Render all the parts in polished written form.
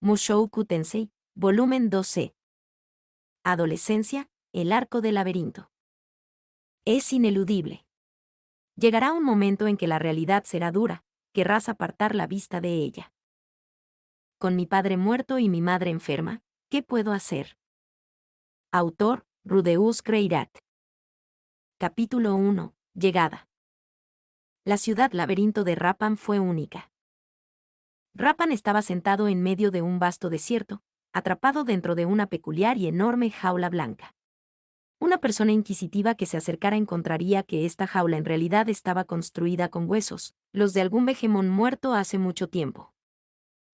Mushoku Tensei, volumen 2C. Adolescencia, el arco del laberinto. Es ineludible. Llegará un momento en que la realidad será dura, querrás apartar la vista de ella. Con mi padre muerto y mi madre enferma, ¿qué puedo hacer? Autor, Rudeus Greirat. Capítulo 1. Llegada. La ciudad laberinto de Rappan fue única. Rappan estaba sentado en medio de un vasto desierto, atrapado dentro de una peculiar y enorme jaula blanca. Una persona inquisitiva que se acercara encontraría que esta jaula en realidad estaba construida con huesos, los de algún vegemón muerto hace mucho tiempo.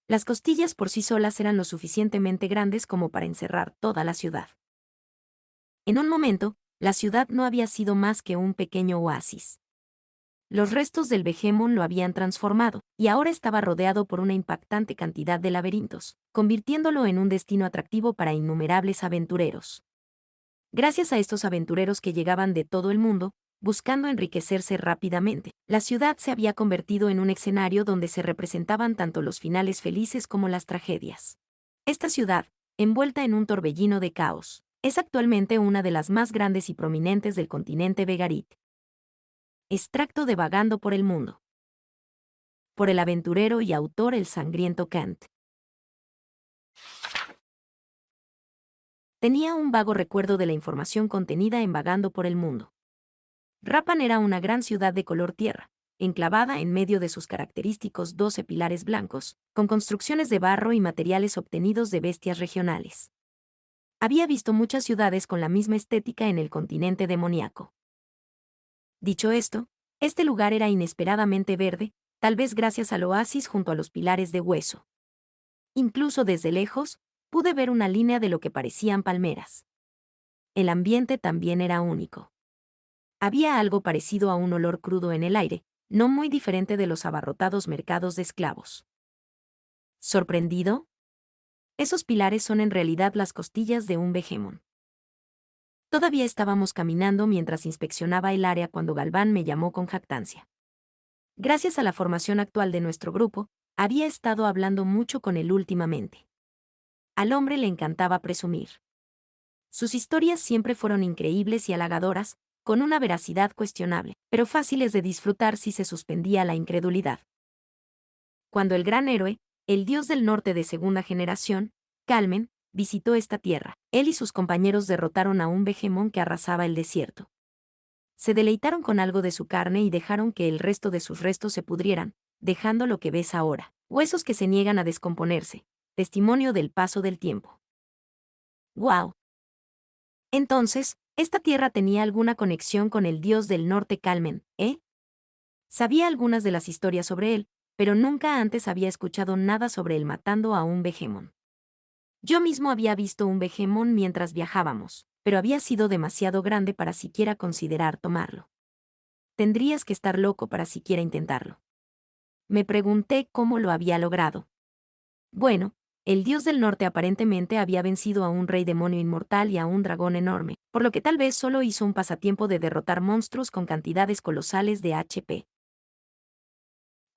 Las costillas por sí solas eran lo suficientemente grandes como para encerrar toda la ciudad. En un momento, la ciudad no había sido más que un pequeño oasis. Los restos del vegemón lo habían transformado, y ahora estaba rodeado por una impactante cantidad de laberintos, convirtiéndolo en un destino atractivo para innumerables aventureros. Gracias a estos aventureros que llegaban de todo el mundo, buscando enriquecerse rápidamente, la ciudad se había convertido en un escenario donde se representaban tanto los finales felices como las tragedias. Esta ciudad, envuelta en un torbellino de caos, es actualmente una de las más grandes y prominentes del continente Vegarit. Extracto de Vagando por el Mundo. Por el aventurero y autor El Sangriento Kant. Tenía un vago recuerdo de la información contenida en Vagando por el Mundo. Rappan era una gran ciudad de color tierra, enclavada en medio de sus característicos 12 pilares blancos, con construcciones de barro y materiales obtenidos de bestias regionales. Había visto muchas ciudades con la misma estética en el continente demoníaco. Dicho esto, este lugar era inesperadamente verde, tal vez gracias al oasis junto a los pilares de hueso. Incluso desde lejos, pude ver una línea de lo que parecían palmeras. El ambiente también era único. Había algo parecido a un olor crudo en el aire, no muy diferente de los abarrotados mercados de esclavos. ¿Sorprendido? Esos pilares son en realidad las costillas de un vegemón. Todavía estábamos caminando mientras inspeccionaba el área cuando Galván me llamó con jactancia. Gracias a la formación actual de nuestro grupo, había estado hablando mucho con él últimamente. Al hombre le encantaba presumir. Sus historias siempre fueron increíbles y halagadoras, con una veracidad cuestionable, pero fáciles de disfrutar si se suspendía la incredulidad. Cuando el gran héroe, el dios del norte de segunda generación, Calmen, visitó esta tierra, él y sus compañeros derrotaron a un vegemón que arrasaba el desierto. Se deleitaron con algo de su carne y dejaron que el resto de sus restos se pudrieran, dejando lo que ves ahora, huesos que se niegan a descomponerse, testimonio del paso del tiempo. ¡Guau! Entonces, esta tierra tenía alguna conexión con el dios del norte Calmen, ¿eh? Sabía algunas de las historias sobre él, pero nunca antes había escuchado nada sobre él matando a un vegemón. Yo mismo había visto un vegemón mientras viajábamos, pero había sido demasiado grande para siquiera considerar tomarlo. Tendrías que estar loco para siquiera intentarlo. Me pregunté cómo lo había logrado. Bueno, el dios del norte aparentemente había vencido a un rey demonio inmortal y a un dragón enorme, por lo que tal vez solo hizo un pasatiempo de derrotar monstruos con cantidades colosales de HP.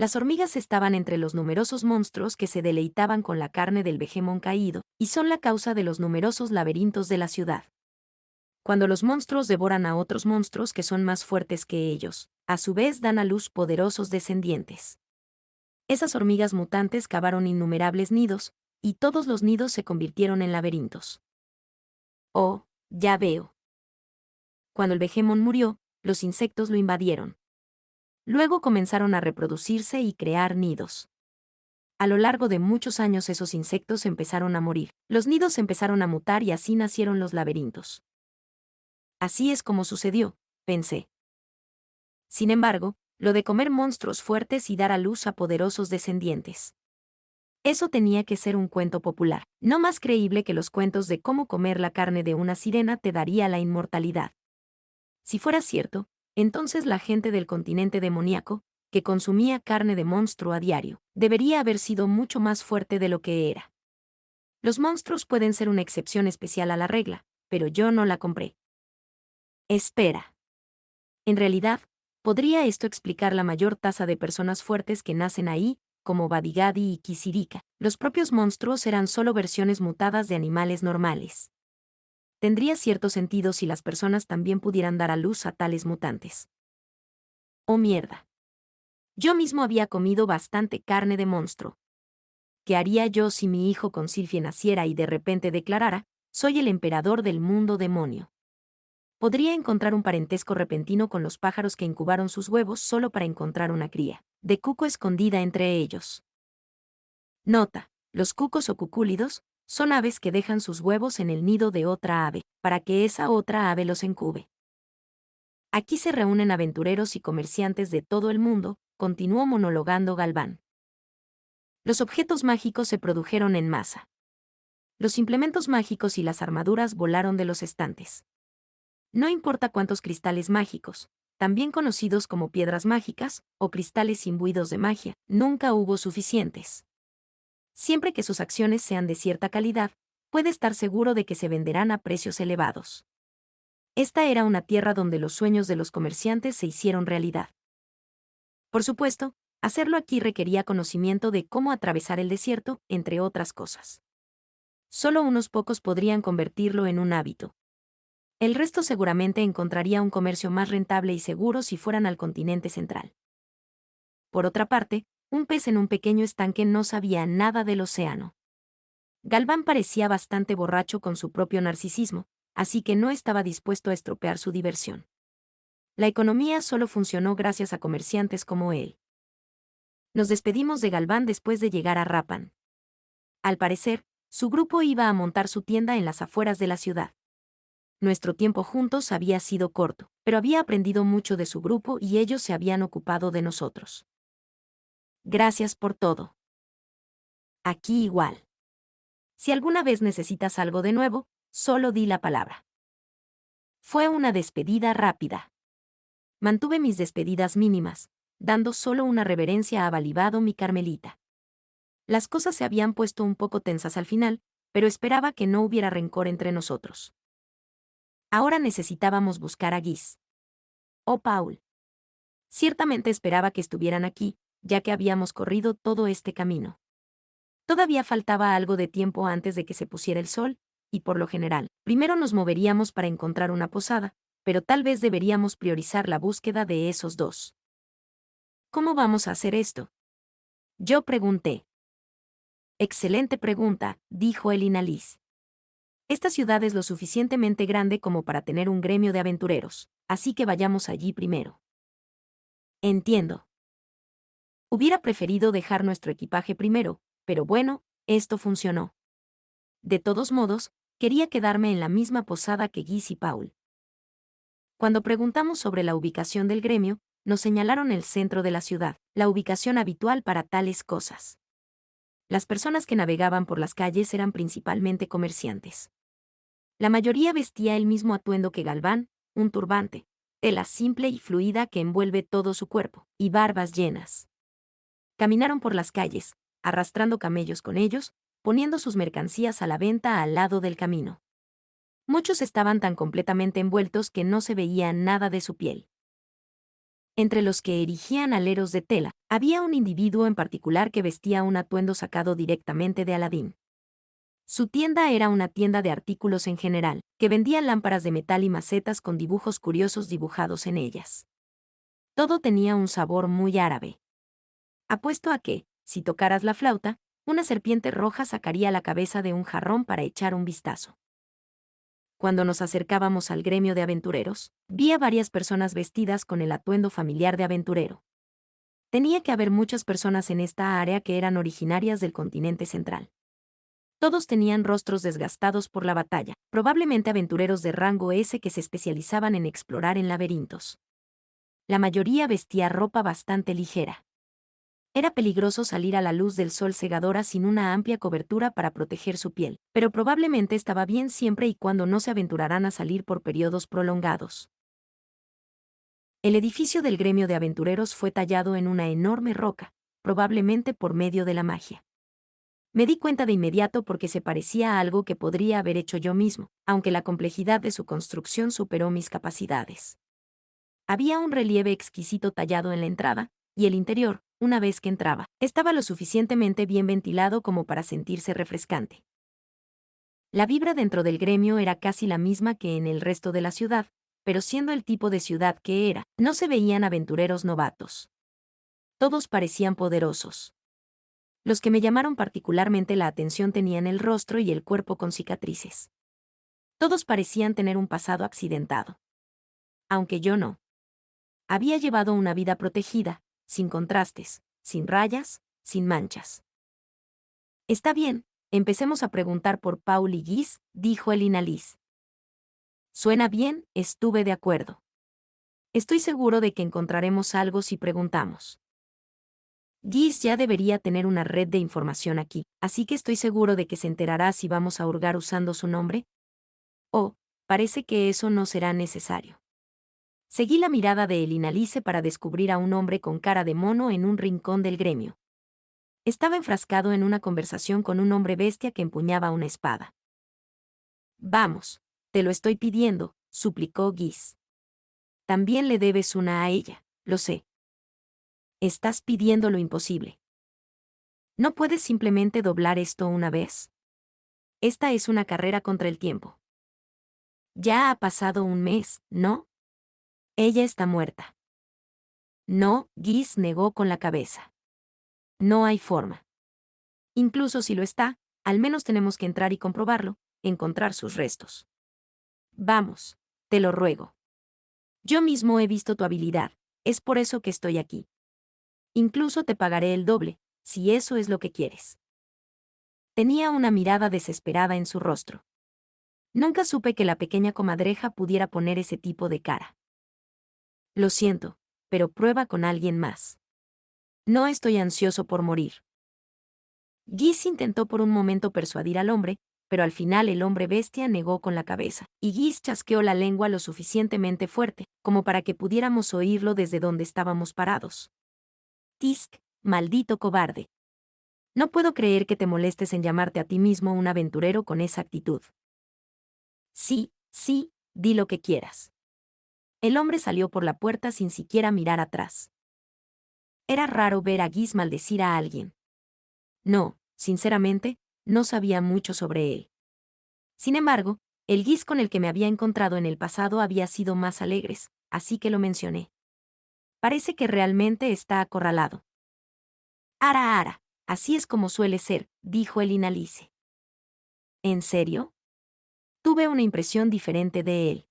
Las hormigas estaban entre los numerosos monstruos que se deleitaban con la carne del vegemón caído, y son la causa de los numerosos laberintos de la ciudad. Cuando los monstruos devoran a otros monstruos que son más fuertes que ellos, a su vez dan a luz poderosos descendientes. Esas hormigas mutantes cavaron innumerables nidos, y todos los nidos se convirtieron en laberintos. Oh, ya veo. Cuando el vegemón murió, los insectos lo invadieron. Luego comenzaron a reproducirse y crear nidos. A lo largo de muchos años esos insectos empezaron a morir, los nidos empezaron a mutar y así nacieron los laberintos. Así es como sucedió, pensé. Sin embargo, lo de comer monstruos fuertes y dar a luz a poderosos descendientes. Eso tenía que ser un cuento popular, no más creíble que los cuentos de cómo comer la carne de una sirena te daría la inmortalidad. Si fuera cierto, entonces la gente del continente demoníaco, que consumía carne de monstruo a diario, debería haber sido mucho más fuerte de lo que era. Los monstruos pueden ser una excepción especial a la regla, pero yo no la compré. Espera. En realidad, ¿podría esto explicar la mayor tasa de personas fuertes que nacen ahí, como Badigadi y Kisirika, los propios monstruos eran solo versiones mutadas de animales normales. Tendría cierto sentido si las personas también pudieran dar a luz a tales mutantes. ¡Oh mierda! Yo mismo había comido bastante carne de monstruo. ¿Qué haría yo si mi hijo con Sylphie naciera y de repente declarara: soy el emperador del mundo demonio? Podría encontrar un parentesco repentino con los pájaros que incubaron sus huevos solo para encontrar una cría de cuco escondida entre ellos. Nota: los cucos o cucúlidos son aves que dejan sus huevos en el nido de otra ave, para que esa otra ave los incube. Aquí se reúnen aventureros y comerciantes de todo el mundo, continuó monologando Galván. Los objetos mágicos se produjeron en masa. Los implementos mágicos y las armaduras volaron de los estantes. No importa cuántos cristales mágicos, también conocidos como piedras mágicas, o cristales imbuidos de magia, nunca hubo suficientes. Siempre que sus acciones sean de cierta calidad, puede estar seguro de que se venderán a precios elevados. Esta era una tierra donde los sueños de los comerciantes se hicieron realidad. Por supuesto, hacerlo aquí requería conocimiento de cómo atravesar el desierto, entre otras cosas. Solo unos pocos podrían convertirlo en un hábito. El resto seguramente encontraría un comercio más rentable y seguro si fueran al continente central. Por otra parte, un pez en un pequeño estanque no sabía nada del océano. Galván parecía bastante borracho con su propio narcisismo, así que no estaba dispuesto a estropear su diversión. La economía solo funcionó gracias a comerciantes como él. Nos despedimos de Galván después de llegar a Rappan. Al parecer, su grupo iba a montar su tienda en las afueras de la ciudad. Nuestro tiempo juntos había sido corto, pero había aprendido mucho de su grupo y ellos se habían ocupado de nosotros. Gracias por todo. Aquí igual. Si alguna vez necesitas algo de nuevo, solo di la palabra. Fue una despedida rápida. Mantuve mis despedidas mínimas, dando solo una reverencia a Balibado mi Carmelita. Las cosas se habían puesto un poco tensas al final, pero esperaba que no hubiera rencor entre nosotros. Ahora necesitábamos buscar a Guis. Oh, Paul. Ciertamente esperaba que estuvieran aquí, ya que habíamos corrido todo este camino. Todavía faltaba algo de tiempo antes de que se pusiera el sol, y por lo general, primero nos moveríamos para encontrar una posada, pero tal vez deberíamos priorizar la búsqueda de esos dos. ¿Cómo vamos a hacer esto? Yo pregunté. Excelente pregunta, dijo el Inalís. Esta ciudad es lo suficientemente grande como para tener un gremio de aventureros, así que vayamos allí primero. Entiendo. Hubiera preferido dejar nuestro equipaje primero, pero bueno, esto funcionó. De todos modos, quería quedarme en la misma posada que Guis y Paul. Cuando preguntamos sobre la ubicación del gremio, nos señalaron el centro de la ciudad, la ubicación habitual para tales cosas. Las personas que navegaban por las calles eran principalmente comerciantes. La mayoría vestía el mismo atuendo que Galván, un turbante, tela simple y fluida que envuelve todo su cuerpo, y barbas llenas. Caminaron por las calles, arrastrando camellos con ellos, poniendo sus mercancías a la venta al lado del camino. Muchos estaban tan completamente envueltos que no se veía nada de su piel. Entre los que erigían aleros de tela, había un individuo en particular que vestía un atuendo sacado directamente de Aladín. Su tienda era una tienda de artículos en general, que vendía lámparas de metal y macetas con dibujos curiosos dibujados en ellas. Todo tenía un sabor muy árabe. Apuesto a que, si tocaras la flauta, una serpiente roja sacaría la cabeza de un jarrón para echar un vistazo. Cuando nos acercábamos al gremio de aventureros, vi a varias personas vestidas con el atuendo familiar de aventurero. Tenía que haber muchas personas en esta área que eran originarias del continente central. Todos tenían rostros desgastados por la batalla, probablemente aventureros de rango S que se especializaban en explorar en laberintos. La mayoría vestía ropa bastante ligera. Era peligroso salir a la luz del sol cegadora sin una amplia cobertura para proteger su piel, pero probablemente estaba bien siempre y cuando no se aventuraran a salir por periodos prolongados. El edificio del gremio de aventureros fue tallado en una enorme roca, probablemente por medio de la magia. Me di cuenta de inmediato porque se parecía a algo que podría haber hecho yo mismo, aunque la complejidad de su construcción superó mis capacidades. Había un relieve exquisito tallado en la entrada, y el interior, una vez que entraba, estaba lo suficientemente bien ventilado como para sentirse refrescante. La vibra dentro del gremio era casi la misma que en el resto de la ciudad, pero siendo el tipo de ciudad que era, no se veían aventureros novatos. Todos parecían poderosos. Los que me llamaron particularmente la atención tenían el rostro y el cuerpo con cicatrices. Todos parecían tener un pasado accidentado. Aunque yo no. Había llevado una vida protegida, sin contrastes, sin rayas, sin manchas. Está bien, empecemos a preguntar por Paul y Guis, dijo el Inalís. Suena bien, estuve de acuerdo. Estoy seguro de que encontraremos algo si preguntamos. Guis ya debería tener una red de información aquí, así que estoy seguro de que se enterará si vamos a hurgar usando su nombre. Oh, parece que eso no será necesario. Seguí la mirada de El Inalice para descubrir a un hombre con cara de mono en un rincón del gremio. Estaba enfrascado en una conversación con un hombre bestia que empuñaba una espada. Vamos, te lo estoy pidiendo, suplicó Guis. También le debes una a ella, lo sé. Estás pidiendo lo imposible. ¿No puedes simplemente doblar esto una vez? Esta es una carrera contra el tiempo. Ya ha pasado un mes, ¿no? Ella está muerta. No, Guis negó con la cabeza. No hay forma. Incluso si lo está, al menos tenemos que entrar y comprobarlo, encontrar sus restos. Vamos, te lo ruego. Yo mismo he visto tu habilidad, es por eso que estoy aquí. Incluso te pagaré el doble, si eso es lo que quieres. Tenía una mirada desesperada en su rostro. Nunca supe que la pequeña comadreja pudiera poner ese tipo de cara. Lo siento, pero prueba con alguien más. No estoy ansioso por morir. Guis intentó por un momento persuadir al hombre, pero al final el hombre bestia negó con la cabeza, y Guis chasqueó la lengua lo suficientemente fuerte, como para que pudiéramos oírlo desde donde estábamos parados. Tisk, maldito cobarde. No puedo creer que te molestes en llamarte a ti mismo un aventurero con esa actitud. Sí, sí, di lo que quieras. El hombre salió por la puerta sin siquiera mirar atrás. Era raro ver a Guis maldecir a alguien. No, sinceramente, no sabía mucho sobre él. Sin embargo, el Guis con el que me había encontrado en el pasado había sido más alegres, así que lo mencioné. Parece que realmente está acorralado. Ara, ara, así es como suele ser, dijo el Inalice. ¿En serio? Tuve una impresión diferente de él.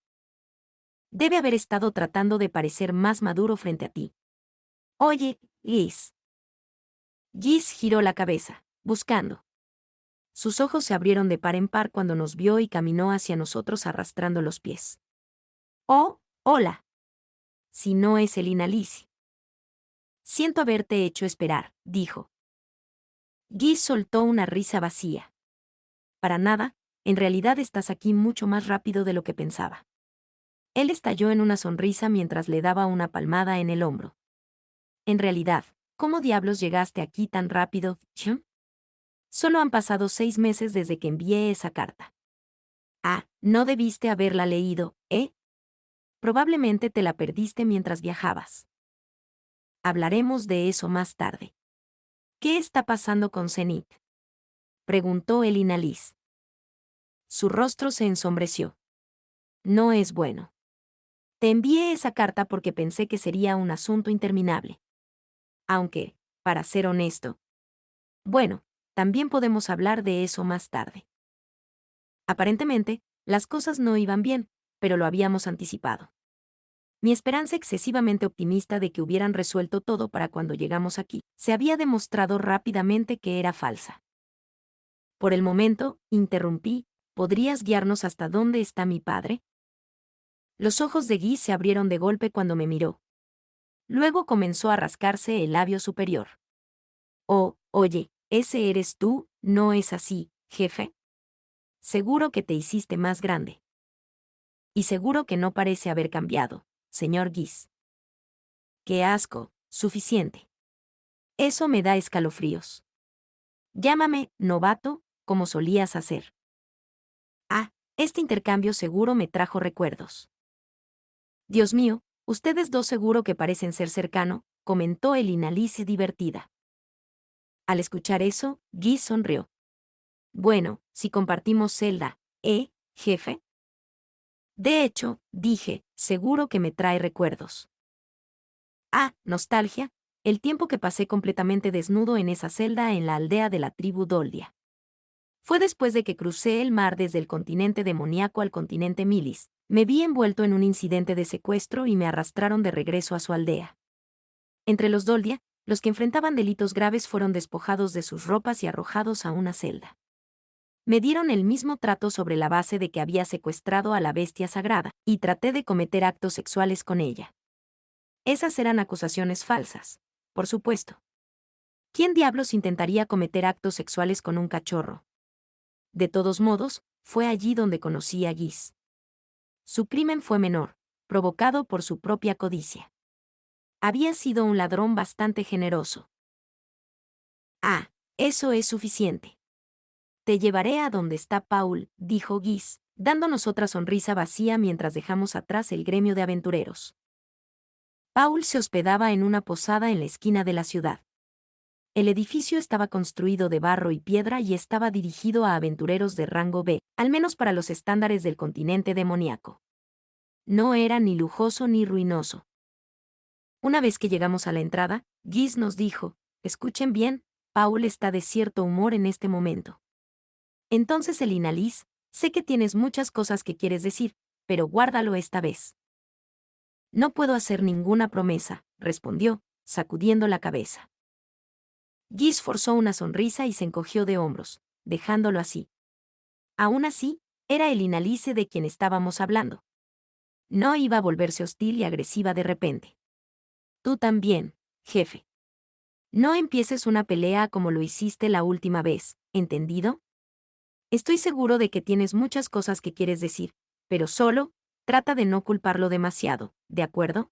Debe haber estado tratando de parecer más maduro frente a ti. Oye, Guis. Guis giró la cabeza, buscando. Sus ojos se abrieron de par en par cuando nos vio y caminó hacia nosotros arrastrando los pies. Oh, hola. Si no es el Inalice. Siento haberte hecho esperar, dijo. Guis soltó una risa vacía. Para nada, en realidad estás aquí mucho más rápido de lo que pensaba. Él estalló en una sonrisa mientras le daba una palmada en el hombro. En realidad, ¿cómo diablos llegaste aquí tan rápido, Chum? Solo han pasado 6 meses desde que envié esa carta. Ah, no debiste haberla leído, ¿eh? Probablemente te la perdiste mientras viajabas. Hablaremos de eso más tarde. ¿Qué está pasando con Zenith? Preguntó el Inalís. Su rostro se ensombreció. No es bueno. Te envié esa carta porque pensé que sería un asunto interminable. Aunque, para ser honesto. Bueno, también podemos hablar de eso más tarde. Aparentemente, las cosas no iban bien, pero lo habíamos anticipado. Mi esperanza excesivamente optimista de que hubieran resuelto todo para cuando llegamos aquí, se había demostrado rápidamente que era falsa. Por el momento, interrumpí, ¿podrías guiarnos hasta dónde está mi padre? Los ojos de Guy se abrieron de golpe cuando me miró. Luego comenzó a rascarse el labio superior. Oh, oye, ese eres tú, ¿no es así, jefe? Seguro que te hiciste más grande. Y seguro que no parece haber cambiado, señor Guis. ¡Qué asco! Suficiente. Eso me da escalofríos. Llámame, novato, como solías hacer. Ah, este intercambio seguro me trajo recuerdos. Dios mío, ustedes dos seguro que parecen ser cercano, comentó el Inalice divertida. Al escuchar eso, Guy sonrió. Bueno, si compartimos celda, jefe? De hecho, dije, seguro que me trae recuerdos. Ah, nostalgia, el tiempo que pasé completamente desnudo en esa celda en la aldea de la tribu Doldia. Fue después de que crucé el mar desde el continente demoníaco al continente Milis. Me vi envuelto en un incidente de secuestro y me arrastraron de regreso a su aldea. Entre los Doldia, los que enfrentaban delitos graves fueron despojados de sus ropas y arrojados a una celda. Me dieron el mismo trato sobre la base de que había secuestrado a la bestia sagrada, y traté de cometer actos sexuales con ella. Esas eran acusaciones falsas, por supuesto. ¿Quién diablos intentaría cometer actos sexuales con un cachorro? De todos modos, fue allí donde conocí a Guis. Su crimen fue menor, provocado por su propia codicia. Había sido un ladrón bastante generoso. Ah, eso es suficiente. Te llevaré a donde está Paul, dijo Guis, dándonos otra sonrisa vacía mientras dejamos atrás el gremio de aventureros. Paul se hospedaba en una posada en la esquina de la ciudad. El edificio estaba construido de barro y piedra y estaba dirigido a aventureros de rango B, al menos para los estándares del continente demoníaco. No era ni lujoso ni ruinoso. Una vez que llegamos a la entrada, Guis nos dijo, escuchen bien, Paul está de cierto humor en este momento. Entonces el Inalice, sé que tienes muchas cosas que quieres decir, pero guárdalo esta vez. No puedo hacer ninguna promesa, respondió, sacudiendo la cabeza. Guis forzó una sonrisa y se encogió de hombros, dejándolo así. Aún así, era el Inalice de quien estábamos hablando. No iba a volverse hostil y agresiva de repente. Tú también, jefe. No empieces una pelea como lo hiciste la última vez, ¿entendido? Estoy seguro de que tienes muchas cosas que quieres decir, pero solo, trata de no culparlo demasiado, ¿de acuerdo?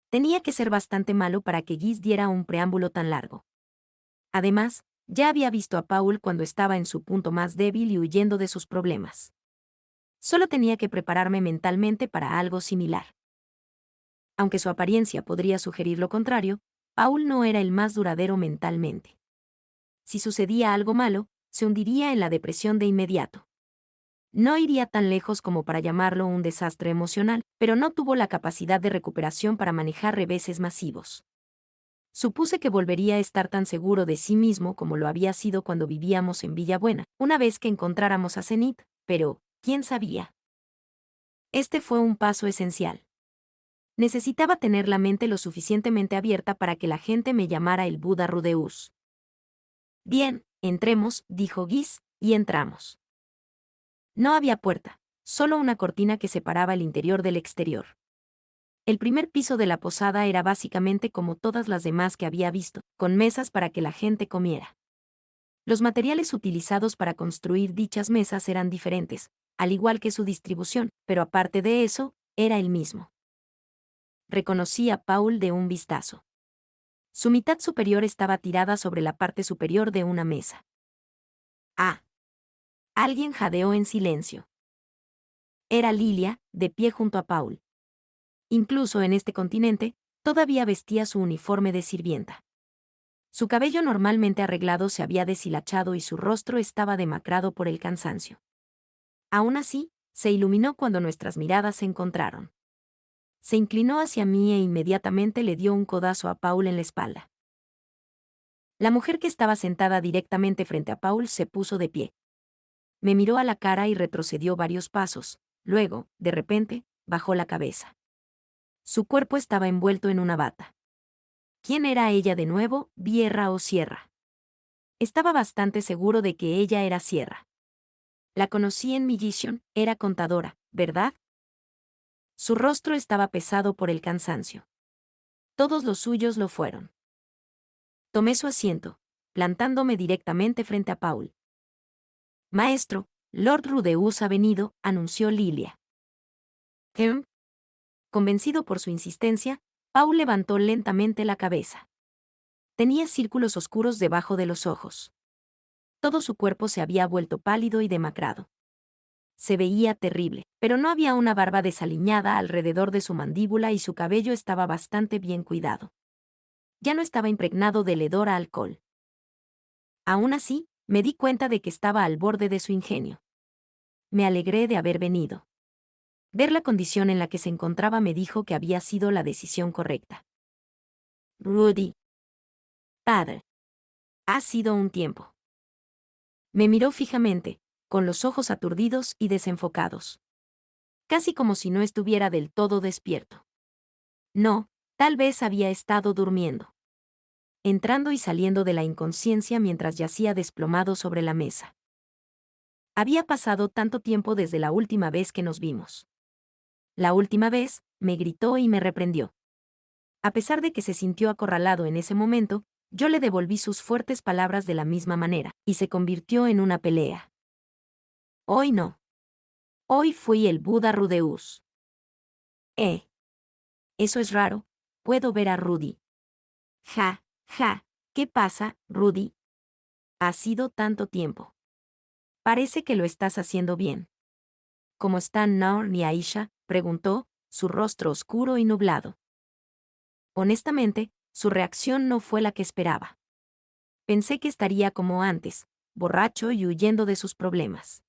Tenía que ser bastante malo para que Guis diera un preámbulo tan largo. Además, ya había visto a Paul cuando estaba en su punto más débil y huyendo de sus problemas. Solo tenía que prepararme mentalmente para algo similar. Aunque su apariencia podría sugerir lo contrario, Paul no era el más duradero mentalmente. Si sucedía algo malo, se hundiría en la depresión de inmediato. No iría tan lejos como para llamarlo un desastre emocional, pero no tuvo la capacidad de recuperación para manejar reveses masivos. Supuse que volvería a estar tan seguro de sí mismo como lo había sido cuando vivíamos en Villabuena, una vez que encontráramos a Zenith, pero, ¿quién sabía? Este fue un paso esencial. Necesitaba tener la mente lo suficientemente abierta para que la gente me llamara el Buda Rudeus. Bien, entremos, dijo Guis, y entramos. No había puerta, solo una cortina que separaba el interior del exterior. El primer piso de la posada era básicamente como todas las demás que había visto, con mesas para que la gente comiera. Los materiales utilizados para construir dichas mesas eran diferentes, al igual que su distribución, pero aparte de eso, era el mismo. Reconocí a Paul de un vistazo. Su mitad superior estaba tirada sobre la parte superior de una mesa. Ah. Alguien jadeó en silencio. Era Lilia, de pie junto a Paul. Incluso en este continente, todavía vestía su uniforme de sirvienta. Su cabello normalmente arreglado se había deshilachado y su rostro estaba demacrado por el cansancio. Aún así, se iluminó cuando nuestras miradas se encontraron. Se inclinó hacia mí e inmediatamente le dio un codazo a Paul en la espalda. La mujer que estaba sentada directamente frente a Paul se puso de pie. Me miró a la cara y retrocedió varios pasos, luego, de repente, bajó la cabeza. Su cuerpo estaba envuelto en una bata. ¿Quién era ella de nuevo, Vierra o Sierra? Estaba bastante seguro de que ella era Sierra. La conocí en Magician, era contadora, ¿verdad? Su rostro estaba pesado por el cansancio. Todos los suyos lo fueron. Tomé su asiento, plantándome directamente frente a Paul. Maestro, Lord Rudeus ha venido, anunció Lilia. ¿Qué? Convencido por su insistencia, Paul levantó lentamente la cabeza. Tenía círculos oscuros debajo de los ojos. Todo su cuerpo se había vuelto pálido y demacrado. Se veía terrible, pero no había una barba desaliñada alrededor de su mandíbula y su cabello estaba bastante bien cuidado. Ya no estaba impregnado del hedor a alcohol. Aún así, me di cuenta de que estaba al borde de su ingenio. Me alegré de haber venido. Ver la condición en la que se encontraba me dijo que había sido la decisión correcta. Rudy. Padre. Ha sido un tiempo. Me miró fijamente, con los ojos aturdidos y desenfocados. Casi como si no estuviera del todo despierto. No, tal vez había estado durmiendo. Entrando y saliendo de la inconsciencia mientras yacía desplomado sobre la mesa. Había pasado tanto tiempo desde la última vez que nos vimos. La última vez, me gritó y me reprendió. A pesar de que se sintió acorralado en ese momento, yo le devolví sus fuertes palabras de la misma manera, y se convirtió en una pelea. Hoy no. Hoy fui el Buda Rudeus. Eso es raro, puedo ver a Rudy. Ja, ja, ¿qué pasa, Rudy? Ha sido tanto tiempo. Parece que lo estás haciendo bien. ¿Cómo están Noor y Aisha?, preguntó, su rostro oscuro y nublado. Honestamente, su reacción no fue la que esperaba. Pensé que estaría como antes, borracho y huyendo de sus problemas.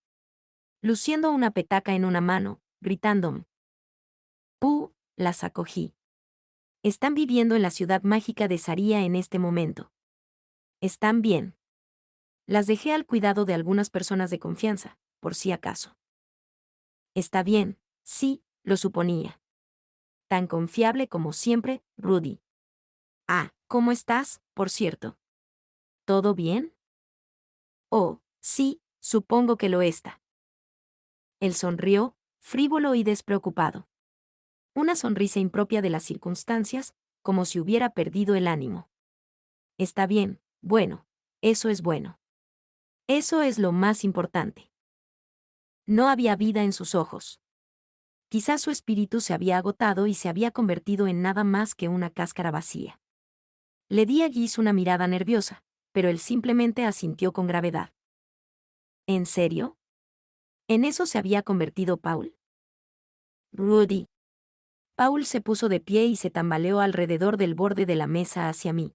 Luciendo una petaca en una mano, gritando. Las acogí. Están viviendo en la ciudad mágica de Saria en este momento. Están bien. Las dejé al cuidado de algunas personas de confianza, por si acaso. Está bien, sí, lo suponía. Tan confiable como siempre, Rudy. ¿Cómo estás, por cierto? ¿Todo bien? Oh, sí, supongo que lo está. Él sonrió, frívolo y despreocupado. Una sonrisa impropia de las circunstancias, como si hubiera perdido el ánimo. Está bien, bueno, eso es bueno. Eso es lo más importante. No había vida en sus ojos. Quizás su espíritu se había agotado y se había convertido en nada más que una cáscara vacía. Le di a Giz una mirada nerviosa, pero él simplemente asintió con gravedad. ¿En serio? ¿En eso se había convertido Paul? Rudy. Paul se puso de pie y se tambaleó alrededor del borde de la mesa hacia mí.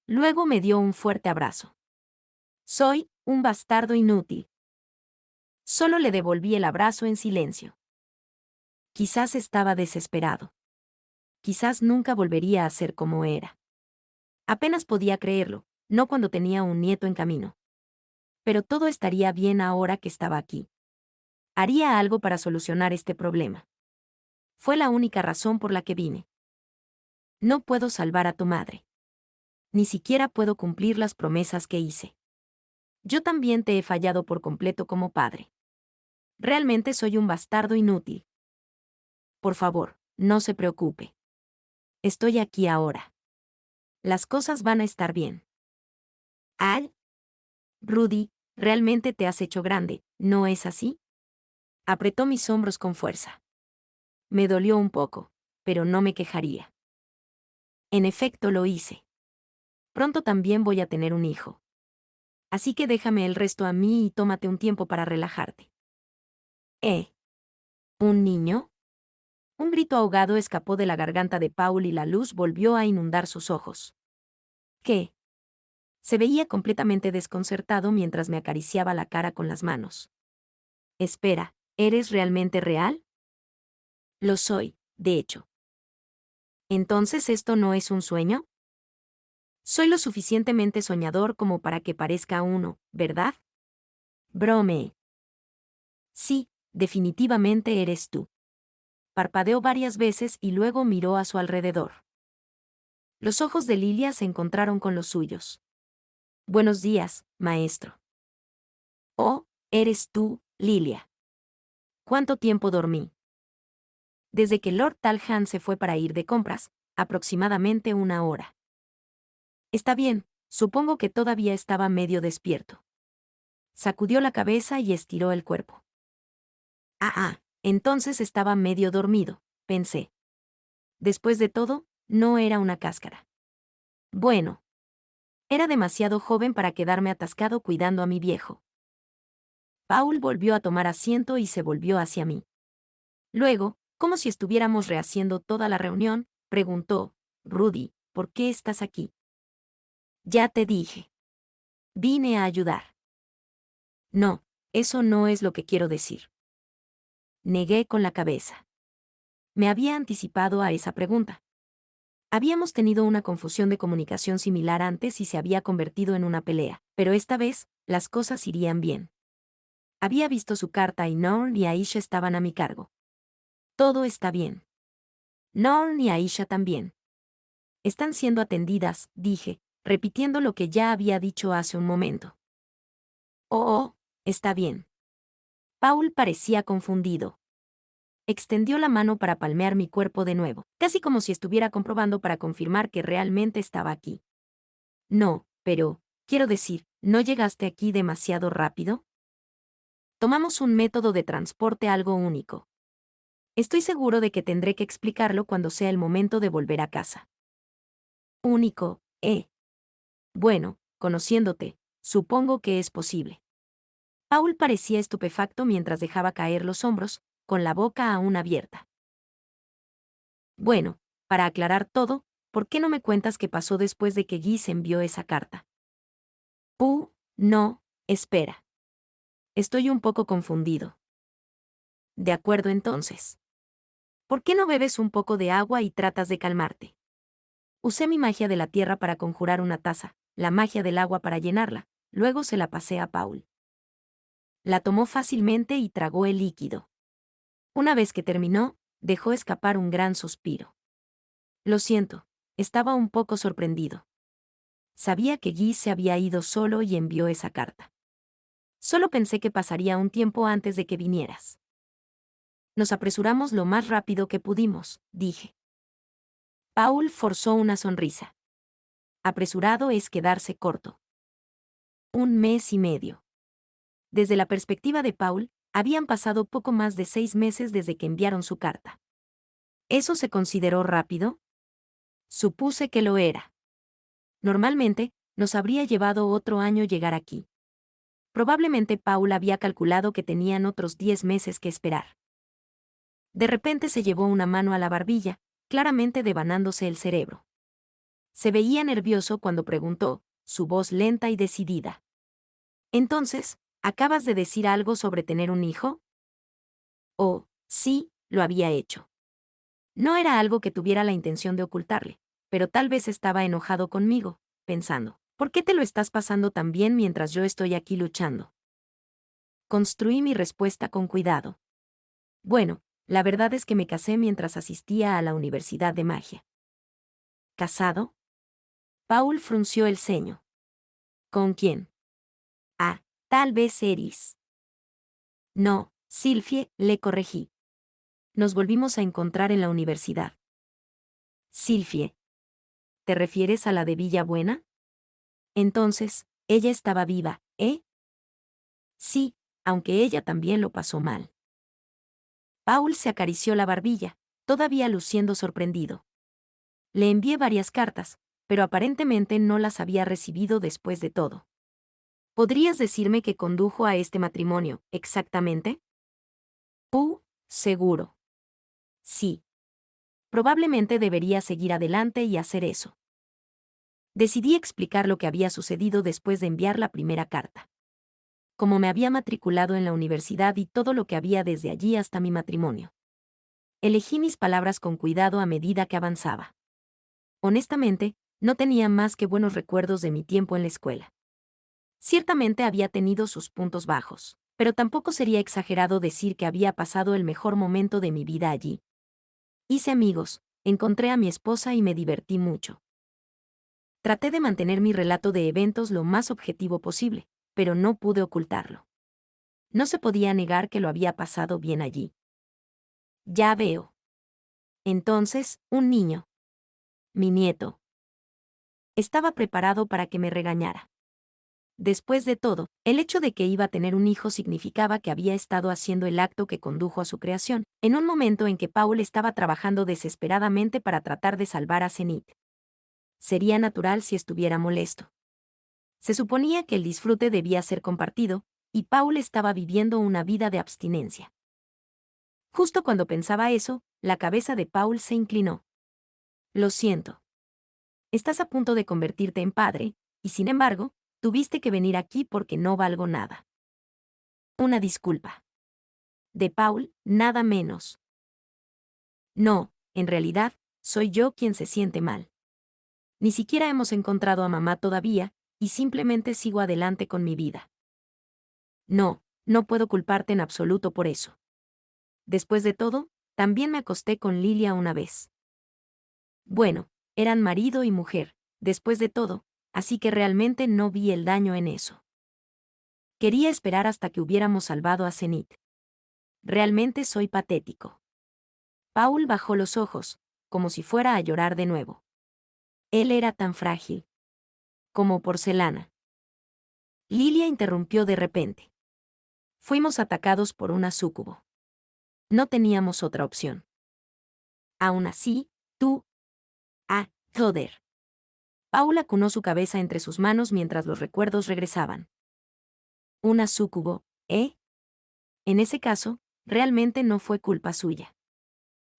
Luego me dio un fuerte abrazo. Soy un bastardo inútil. Solo le devolví el abrazo en silencio. Quizás estaba desesperado. Quizás nunca volvería a ser como era. Apenas podía creerlo, no cuando tenía un nieto en camino. Pero todo estaría bien ahora que estaba aquí. Haría algo para solucionar este problema. Fue la única razón por la que vine. No puedo salvar a tu madre. Ni siquiera puedo cumplir las promesas que hice. Yo también te he fallado por completo como padre. Realmente soy un bastardo inútil. Por favor, no se preocupe. Estoy aquí ahora. Las cosas van a estar bien. Rudy, realmente te has hecho grande, ¿no es así? Apretó mis hombros con fuerza. Me dolió un poco, pero no me quejaría. En efecto lo hice. Pronto también voy a tener un hijo. Así que déjame el resto a mí y tómate un tiempo para relajarte. ¿Un niño? Un grito ahogado escapó de la garganta de Paul y la luz volvió a inundar sus ojos. ¿Qué? Se veía completamente desconcertado mientras me acariciaba la cara con las manos. Espera, ¿eres realmente real? Lo soy, de hecho. ¿Entonces esto no es un sueño? Soy lo suficientemente soñador como para que parezca uno, ¿verdad? Brome. Sí, definitivamente eres tú. Parpadeó varias veces y luego miró a su alrededor. Los ojos de Lilia se encontraron con los suyos. Buenos días, maestro. Oh, eres tú, Lilia. ¿Cuánto tiempo dormí? Desde que Lord Talhan se fue para ir de compras, aproximadamente 1 hora. Está bien, supongo que todavía estaba medio despierto. Sacudió la cabeza y estiró el cuerpo. Entonces estaba medio dormido, pensé. Después de todo, no era una cáscara. Bueno. Era demasiado joven para quedarme atascado cuidando a mi viejo. Paul volvió a tomar asiento y se volvió hacia mí. Luego, como si estuviéramos rehaciendo toda la reunión, preguntó, Rudy, ¿por qué estás aquí? Ya te dije. Vine a ayudar. No, eso no es lo que quiero decir. Negué con la cabeza. Me había anticipado a esa pregunta. Habíamos tenido una confusión de comunicación similar antes y se había convertido en una pelea, pero esta vez, las cosas irían bien. Había visto su carta y Norn y Aisha estaban a mi cargo. Todo está bien. Norn y Aisha también. Están siendo atendidas, dije, repitiendo lo que ya había dicho hace un momento. Oh, está bien. Paul parecía confundido. Extendió la mano para palmear mi cuerpo de nuevo, casi como si estuviera comprobando para confirmar que realmente estaba aquí. No, pero, quiero decir, ¿no llegaste aquí demasiado rápido? Tomamos un método de transporte algo único. Estoy seguro de que tendré que explicarlo cuando sea el momento de volver a casa. Único, ¿eh? Bueno, conociéndote, supongo que es posible. Paul parecía estupefacto mientras dejaba caer los hombros, con la boca aún abierta. Bueno, para aclarar todo, ¿por qué no me cuentas qué pasó después de que Guy envió esa carta? No, espera. Estoy un poco confundido. De acuerdo entonces. ¿Por qué no bebes un poco de agua y tratas de calmarte? Usé mi magia de la tierra para conjurar una taza, la magia del agua para llenarla, luego se la pasé a Paul. La tomó fácilmente y tragó el líquido. Una vez que terminó, dejó escapar un gran suspiro. Lo siento, estaba un poco sorprendido. Sabía que Guy se había ido solo y envió esa carta. Solo pensé que pasaría un tiempo antes de que vinieras. Nos apresuramos lo más rápido que pudimos, dije. Paul forzó una sonrisa. Apresurado es quedarse corto. 1 mes y medio. Desde la perspectiva de Paul, habían pasado poco más de 6 meses desde que enviaron su carta. ¿Eso se consideró rápido? Supuse que lo era. Normalmente, nos habría llevado otro año llegar aquí. Probablemente Paul había calculado que tenían otros 10 meses que esperar. De repente se llevó una mano a la barbilla, claramente devanándose el cerebro. Se veía nervioso cuando preguntó, su voz lenta y decidida. Entonces, ¿acabas de decir algo sobre tener un hijo? Oh, sí, lo había hecho. No era algo que tuviera la intención de ocultarle, pero tal vez estaba enojado conmigo, pensando, ¿por qué te lo estás pasando tan bien mientras yo estoy aquí luchando? Construí mi respuesta con cuidado. Bueno, la verdad es que me casé mientras asistía a la Universidad de Magia. ¿Casado? Paul frunció el ceño. ¿Con quién? Ah, tal vez Eris. No, Sylphie, le corregí. Nos volvimos a encontrar en la universidad. Sylphie. ¿Te refieres a la de Villabuena? Entonces, ella estaba viva, ¿eh? Sí, aunque ella también lo pasó mal. Paul se acarició la barbilla, todavía luciendo sorprendido. Le envié varias cartas, pero aparentemente no las había recibido después de todo. ¿Podrías decirme qué condujo a este matrimonio, exactamente? Seguro. Sí. Probablemente debería seguir adelante y hacer eso. Decidí explicar lo que había sucedido después de enviar la primera carta. Cómo me había matriculado en la universidad y todo lo que había desde allí hasta mi matrimonio. Elegí mis palabras con cuidado a medida que avanzaba. Honestamente, no tenía más que buenos recuerdos de mi tiempo en la escuela. Ciertamente había tenido sus puntos bajos, pero tampoco sería exagerado decir que había pasado el mejor momento de mi vida allí. Hice amigos, encontré a mi esposa y me divertí mucho. Traté de mantener mi relato de eventos lo más objetivo posible, pero no pude ocultarlo. No se podía negar que lo había pasado bien allí. Ya veo. Entonces, un niño. Mi nieto. Estaba preparado para que me regañara. Después de todo, el hecho de que iba a tener un hijo significaba que había estado haciendo el acto que condujo a su creación, en un momento en que Paul estaba trabajando desesperadamente para tratar de salvar a Zenith. Sería natural si estuviera molesto. Se suponía que el disfrute debía ser compartido, y Paul estaba viviendo una vida de abstinencia. Justo cuando pensaba eso, la cabeza de Paul se inclinó. Lo siento. Estás a punto de convertirte en padre, y sin embargo, tuviste que venir aquí porque no valgo nada. Una disculpa. De Paul, nada menos. No, en realidad, soy yo quien se siente mal. Ni siquiera hemos encontrado a mamá todavía, y simplemente sigo adelante con mi vida. No, no puedo culparte en absoluto por eso. Después de todo, también me acosté con Lilia una vez. Bueno, eran marido y mujer, después de todo, así que realmente no vi el daño en eso. Quería esperar hasta que hubiéramos salvado a Zenith. Realmente soy patético. Paul bajó los ojos, como si fuera a llorar de nuevo. Él era tan frágil. Como porcelana. Lilia interrumpió de repente. Fuimos atacados por una súcubo. No teníamos otra opción. Aún así, tú... Ah, joder. Paul acunó su cabeza entre sus manos mientras los recuerdos regresaban. Una súcubo, ¿eh? En ese caso, realmente no fue culpa suya.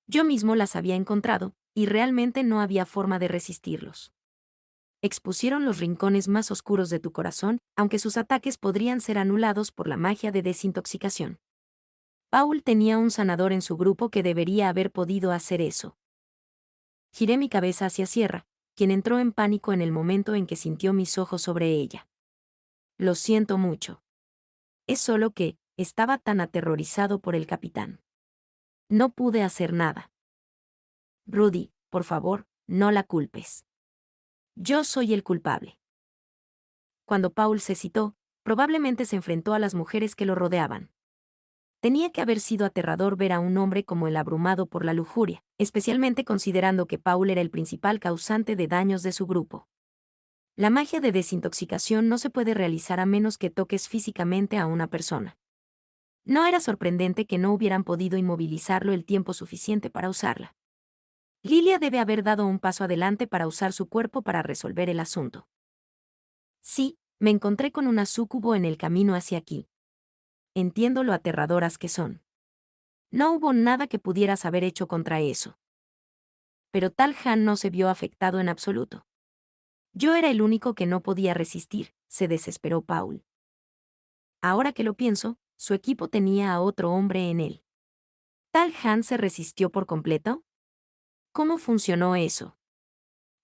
Yo mismo las había encontrado, y realmente no había forma de resistirlos. Expusieron los rincones más oscuros de tu corazón, aunque sus ataques podrían ser anulados por la magia de desintoxicación. Paul tenía un sanador en su grupo que debería haber podido hacer eso. Giré mi cabeza hacia Sierra, quien entró en pánico en el momento en que sintió mis ojos sobre ella. Lo siento mucho. Es solo que, estaba tan aterrorizado por el capitán. No pude hacer nada. Rudy, por favor, no la culpes. Yo soy el culpable. Cuando Paul se citó, probablemente se enfrentó a las mujeres que lo rodeaban. Tenía que haber sido aterrador ver a un hombre como el abrumado por la lujuria, especialmente considerando que Paul era el principal causante de daños de su grupo. La magia de desintoxicación no se puede realizar a menos que toques físicamente a una persona. No era sorprendente que no hubieran podido inmovilizarlo el tiempo suficiente para usarla. Lilia debe haber dado un paso adelante para usar su cuerpo para resolver el asunto. Sí, me encontré con una súcubo en el camino hacia aquí. Entiendo lo aterradoras que son. No hubo nada que pudieras haber hecho contra eso. Pero Tal Han no se vio afectado en absoluto. Yo era el único que no podía resistir, se desesperó Paul. Ahora que lo pienso, su equipo tenía a otro hombre en él. ¿Tal Han se resistió por completo? ¿Cómo funcionó eso?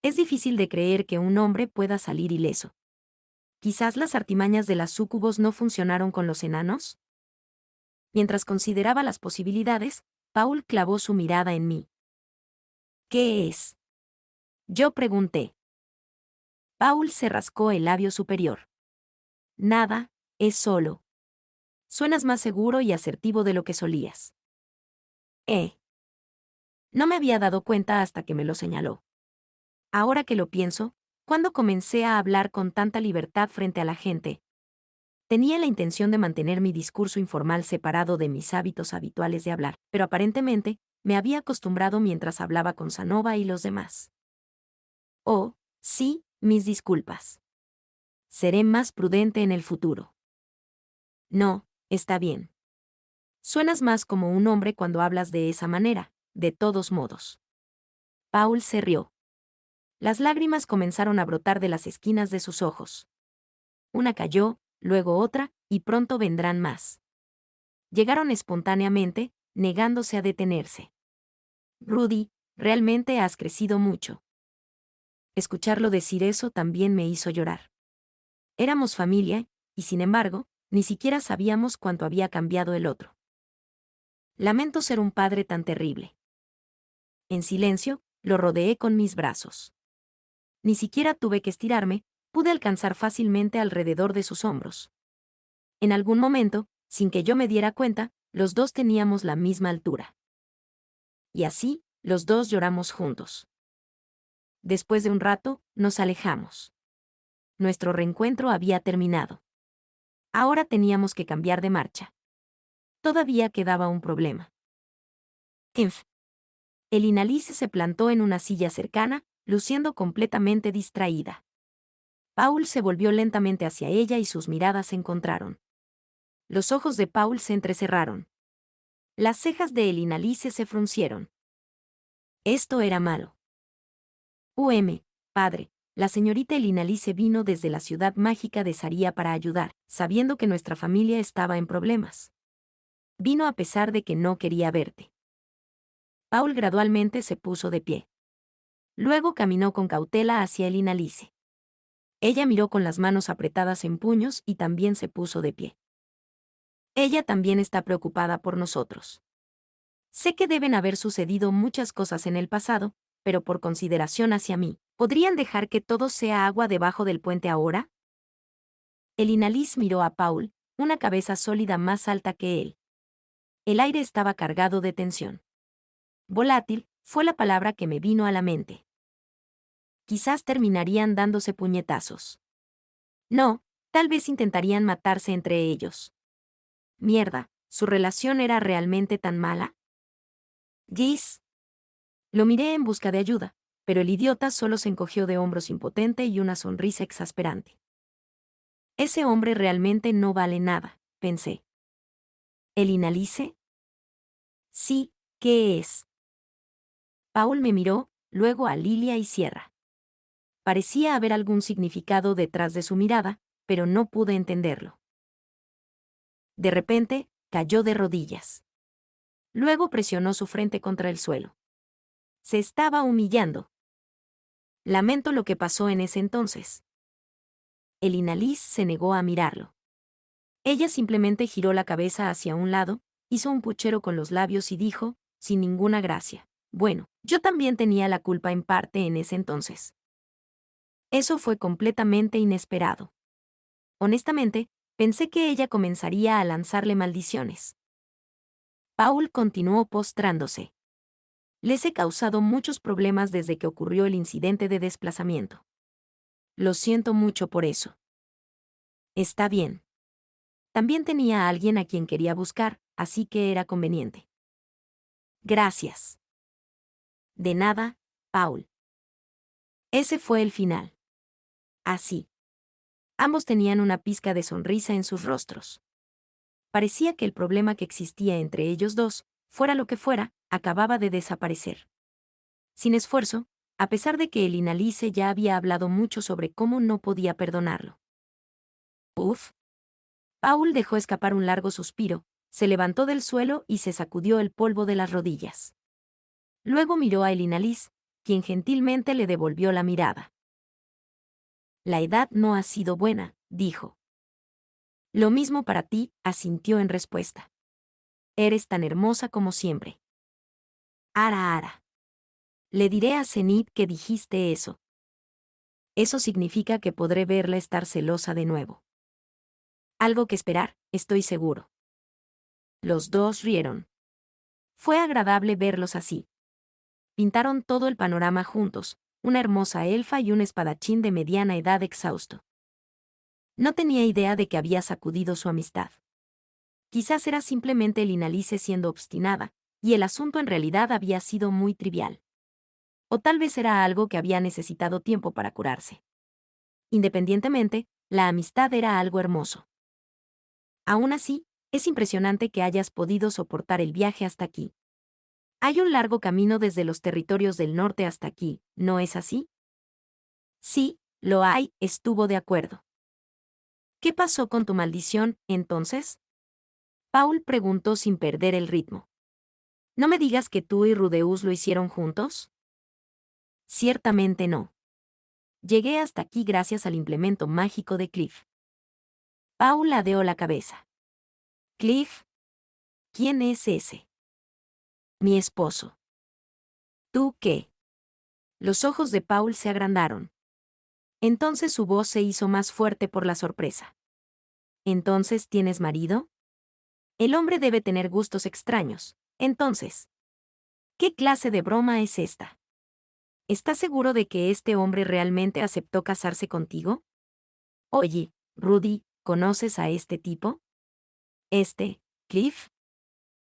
Es difícil de creer que un hombre pueda salir ileso. ¿Quizás las artimañas de las súcubos no funcionaron con los enanos? Mientras consideraba las posibilidades, Paul clavó su mirada en mí. ¿Qué es? Yo pregunté. Paul se rascó el labio superior. Nada, es solo. Suenas más seguro y asertivo de lo que solías. No me había dado cuenta hasta que me lo señaló. Ahora que lo pienso, cuando comencé a hablar con tanta libertad frente a la gente, tenía la intención de mantener mi discurso informal separado de mis hábitos habituales de hablar, pero aparentemente, me había acostumbrado mientras hablaba con Sanova y los demás. Oh, sí, mis disculpas. Seré más prudente en el futuro. No, está bien. Suenas más como un hombre cuando hablas de esa manera, de todos modos. Paul se rió. Las lágrimas comenzaron a brotar de las esquinas de sus ojos. Una cayó, luego otra, y pronto vendrán más. Llegaron espontáneamente, negándose a detenerse. Rudy, realmente has crecido mucho. Escucharlo decir eso también me hizo llorar. Éramos familia, y sin embargo, ni siquiera sabíamos cuánto había cambiado el otro. Lamento ser un padre tan terrible. En silencio, lo rodeé con mis brazos. Ni siquiera tuve que estirarme, pude alcanzar fácilmente alrededor de sus hombros. En algún momento, sin que yo me diera cuenta, los dos teníamos la misma altura. Y así, los dos lloramos juntos. Después de un rato, nos alejamos. Nuestro reencuentro había terminado. Ahora teníamos que cambiar de marcha. Todavía quedaba un problema. Inf. El Inalice se plantó en una silla cercana, luciendo completamente distraída. Paul se volvió lentamente hacia ella y sus miradas se encontraron. Los ojos de Paul se entrecerraron. Las cejas de Elinalice se fruncieron. Esto era malo. Padre, la señorita Elinalice vino desde la ciudad mágica de Saria para ayudar, sabiendo que nuestra familia estaba en problemas. Vino a pesar de que no quería verte. Paul gradualmente se puso de pie. Luego caminó con cautela hacia Elinalice. Ella miró con las manos apretadas en puños y también se puso de pie. Ella también está preocupada por nosotros. Sé que deben haber sucedido muchas cosas en el pasado, pero por consideración hacia mí, ¿podrían dejar que todo sea agua debajo del puente ahora? Elinalice miró a Paul, una cabeza sólida más alta que él. El aire estaba cargado de tensión. Volátil, fue la palabra que me vino a la mente. Quizás terminarían dándose puñetazos. No, tal vez intentarían matarse entre ellos. Mierda, ¿su relación era realmente tan mala? Gis. Lo miré en busca de ayuda, pero el idiota solo se encogió de hombros impotente y una sonrisa exasperante. Ese hombre realmente no vale nada, pensé. ¿Elinalice? Sí, ¿qué es? Paul me miró, luego a Lilia y Sierra. Parecía haber algún significado detrás de su mirada, pero no pude entenderlo. De repente, cayó de rodillas. Luego presionó su frente contra el suelo. Se estaba humillando. Lamento lo que pasó en ese entonces. Elinalice se negó a mirarlo. Ella simplemente giró la cabeza hacia un lado, hizo un puchero con los labios y dijo, sin ninguna gracia, bueno, yo también tenía la culpa en parte en ese entonces. Eso fue completamente inesperado. Honestamente, pensé que ella comenzaría a lanzarle maldiciones. Paul continuó postrándose. Les he causado muchos problemas desde que ocurrió el incidente de desplazamiento. Lo siento mucho por eso. Está bien. También tenía a alguien a quien quería buscar, así que era conveniente. Gracias. De nada, Paul. Ese fue el final. Así. Ambos tenían una pizca de sonrisa en sus rostros. Parecía que el problema que existía entre ellos dos, fuera lo que fuera, acababa de desaparecer. Sin esfuerzo, a pesar de que Elinalice ya había hablado mucho sobre cómo no podía perdonarlo. Uf. Paul dejó escapar un largo suspiro, se levantó del suelo y se sacudió el polvo de las rodillas. Luego miró a Elinalice, quien gentilmente le devolvió la mirada. La edad no ha sido buena, dijo. Lo mismo para ti, asintió en respuesta. Eres tan hermosa como siempre. Ara, ara. Le diré a Zenith que dijiste eso. Eso significa que podré verla estar celosa de nuevo. Algo que esperar, estoy seguro. Los dos rieron. Fue agradable verlos así. Pintaron todo el panorama juntos, una hermosa elfa y un espadachín de mediana edad exhausto. No tenía idea de que había sacudido su amistad. Quizás era simplemente Elinalice siendo obstinada, y el asunto en realidad había sido muy trivial. O tal vez era algo que había necesitado tiempo para curarse. Independientemente, la amistad era algo hermoso. Aún así, es impresionante que hayas podido soportar el viaje hasta aquí. Hay un largo camino desde los territorios del norte hasta aquí, ¿no es así? Sí, lo hay, estuvo de acuerdo. ¿Qué pasó con tu maldición, entonces? Paul preguntó sin perder el ritmo. ¿No me digas que tú y Rudeus lo hicieron juntos? Ciertamente no. Llegué hasta aquí gracias al implemento mágico de Cliff. Paul ladeó la cabeza. Cliff, ¿quién es ese? Mi esposo. ¿Tú qué? Los ojos de Paul se agrandaron. Entonces su voz se hizo más fuerte por la sorpresa. ¿Entonces tienes marido? El hombre debe tener gustos extraños. Entonces, ¿qué clase de broma es esta? ¿Estás seguro de que este hombre realmente aceptó casarse contigo? Oye, Rudy, ¿conoces a este tipo? Cliff.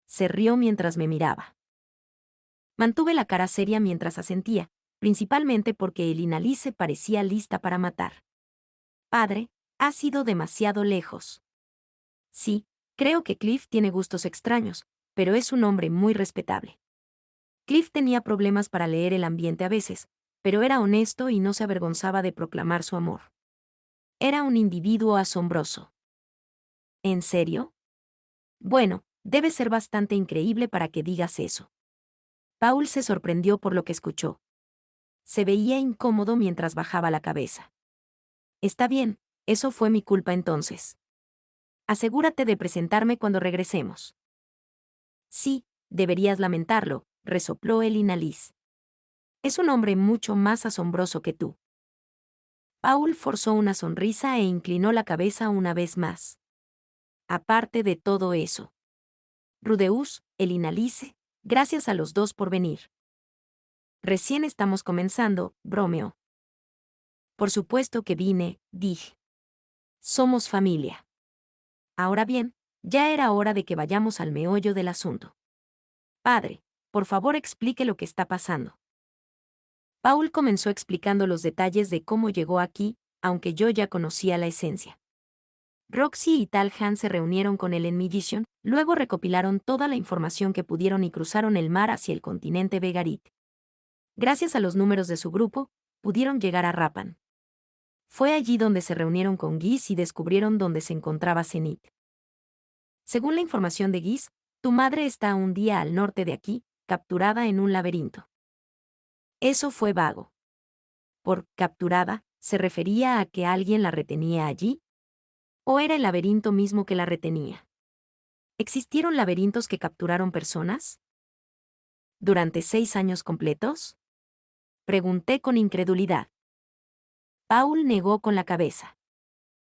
Se rió mientras me miraba. Mantuve la cara seria mientras asentía, principalmente porque Elinalice parecía lista para matar. Padre, has ido demasiado lejos. Sí, creo que Cliff tiene gustos extraños, pero es un hombre muy respetable. Cliff tenía problemas para leer el ambiente a veces, pero era honesto y no se avergonzaba de proclamar su amor. Era un individuo asombroso. ¿En serio? Bueno, debe ser bastante increíble para que digas eso. Paul se sorprendió por lo que escuchó. Se veía incómodo mientras bajaba la cabeza. Está bien, eso fue mi culpa entonces. Asegúrate de presentarme cuando regresemos. Sí, deberías lamentarlo, resopló el inalís. Es un hombre mucho más asombroso que tú. Paul forzó una sonrisa e inclinó la cabeza una vez más. Aparte de todo eso. Rudeus, el inalice, gracias a los dos por venir. Recién estamos comenzando, bromeó. Por supuesto que vine, dije. Somos familia. Ahora bien, ya era hora de que vayamos al meollo del asunto. Padre, por favor explique lo que está pasando. Paul comenzó explicando los detalles de cómo llegó aquí, aunque yo ya conocía la esencia. Roxy y Talhan se reunieron con él en Midishon, luego recopilaron toda la información que pudieron y cruzaron el mar hacia el continente Vegarit. Gracias a los números de su grupo, pudieron llegar a Rapan. Fue allí donde se reunieron con Gis y descubrieron dónde se encontraba Zenith. Según la información de Gis, tu madre está un día al norte de aquí, capturada en un laberinto. Eso fue vago. Por capturada, ¿se refería a que alguien la retenía allí? ¿O era el laberinto mismo que la retenía? ¿Existieron laberintos que capturaron personas? ¿Durante 6 años completos? Pregunté con incredulidad. Paul negó con la cabeza.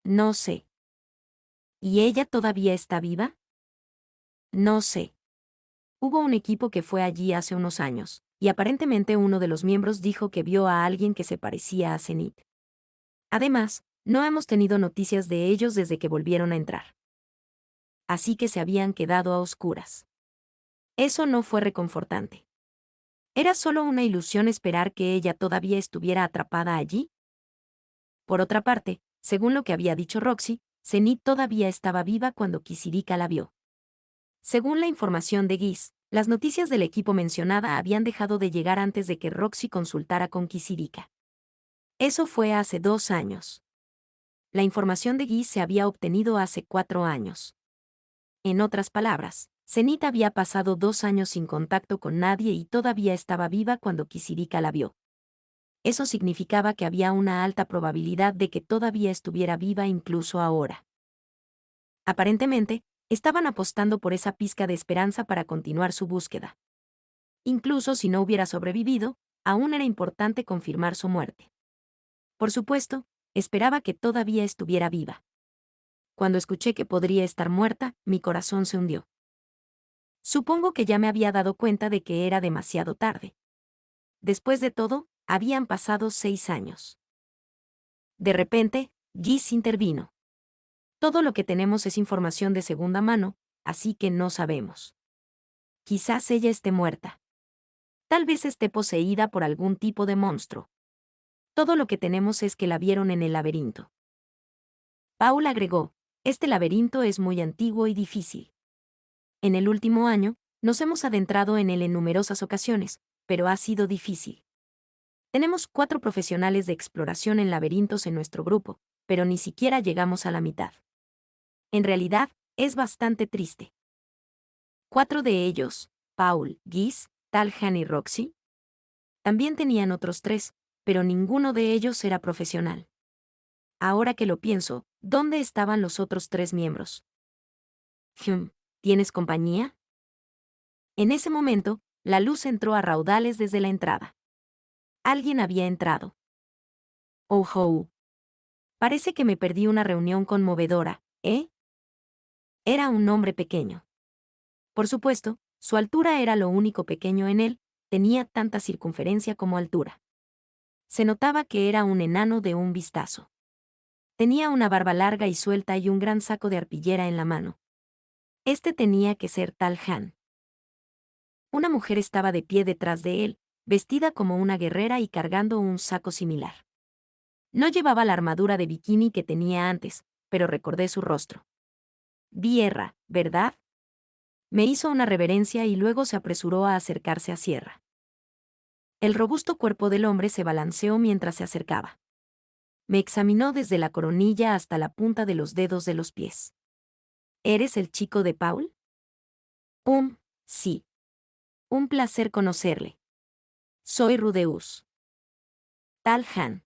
No sé. ¿Y ella todavía está viva? No sé. Hubo un equipo que fue allí hace unos años, y aparentemente uno de los miembros dijo que vio a alguien que se parecía a Zenith. Además, no hemos tenido noticias de ellos desde que volvieron a entrar. Así que se habían quedado a oscuras. Eso no fue reconfortante. ¿Era solo una ilusión esperar que ella todavía estuviera atrapada allí? Por otra parte, según lo que había dicho Roxy, Zenith todavía estaba viva cuando Kisirika la vio. Según la información de Gis, las noticias del equipo mencionada habían dejado de llegar antes de que Roxy consultara con Kisirika. Eso fue hace 2 años. La información de Gis se había obtenido hace 4 años. En otras palabras, Zenith había pasado 2 años sin contacto con nadie y todavía estaba viva cuando Kisirika la vio. Eso significaba que había una alta probabilidad de que todavía estuviera viva incluso ahora. Aparentemente, estaban apostando por esa pizca de esperanza para continuar su búsqueda. Incluso si no hubiera sobrevivido, aún era importante confirmar su muerte. Por supuesto, esperaba que todavía estuviera viva. Cuando escuché que podría estar muerta, mi corazón se hundió. Supongo que ya me había dado cuenta de que era demasiado tarde. Después de todo, habían pasado 6 años. De repente, Gis intervino. Todo lo que tenemos es información de segunda mano, así que no sabemos. Quizás ella esté muerta. Tal vez esté poseída por algún tipo de monstruo. Todo lo que tenemos es que la vieron en el laberinto. Paul agregó, este laberinto es muy antiguo y difícil. En el último año, nos hemos adentrado en él en numerosas ocasiones, pero ha sido difícil. Tenemos 4 profesionales de exploración en laberintos en nuestro grupo, pero ni siquiera llegamos a la mitad. En realidad, es bastante triste. 4 de ellos, Paul, Gis, Talhan y Roxy, también tenían otros 3, pero ninguno de ellos era profesional. Ahora que lo pienso, ¿dónde estaban los otros 3 miembros? ¿Tienes compañía? En ese momento, la luz entró a raudales desde la entrada. Alguien había entrado. Oh, oh. Parece que me perdí una reunión conmovedora, ¿eh? Era un hombre pequeño. Por supuesto, su altura era lo único pequeño en él, tenía tanta circunferencia como altura. Se notaba que era un enano de un vistazo. Tenía una barba larga y suelta y un gran saco de arpillera en la mano. Este tenía que ser Talhan. Una mujer estaba de pie detrás de él, vestida como una guerrera y cargando un saco similar. No llevaba la armadura de bikini que tenía antes, pero recordé su rostro. Vierra, ¿verdad? Me hizo una reverencia y luego se apresuró a acercarse a Sierra. El robusto cuerpo del hombre se balanceó mientras se acercaba. Me examinó desde la coronilla hasta la punta de los dedos de los pies. ¿Eres el chico de Paul? Sí. Un placer conocerle. Soy Rudeus. Tal Han.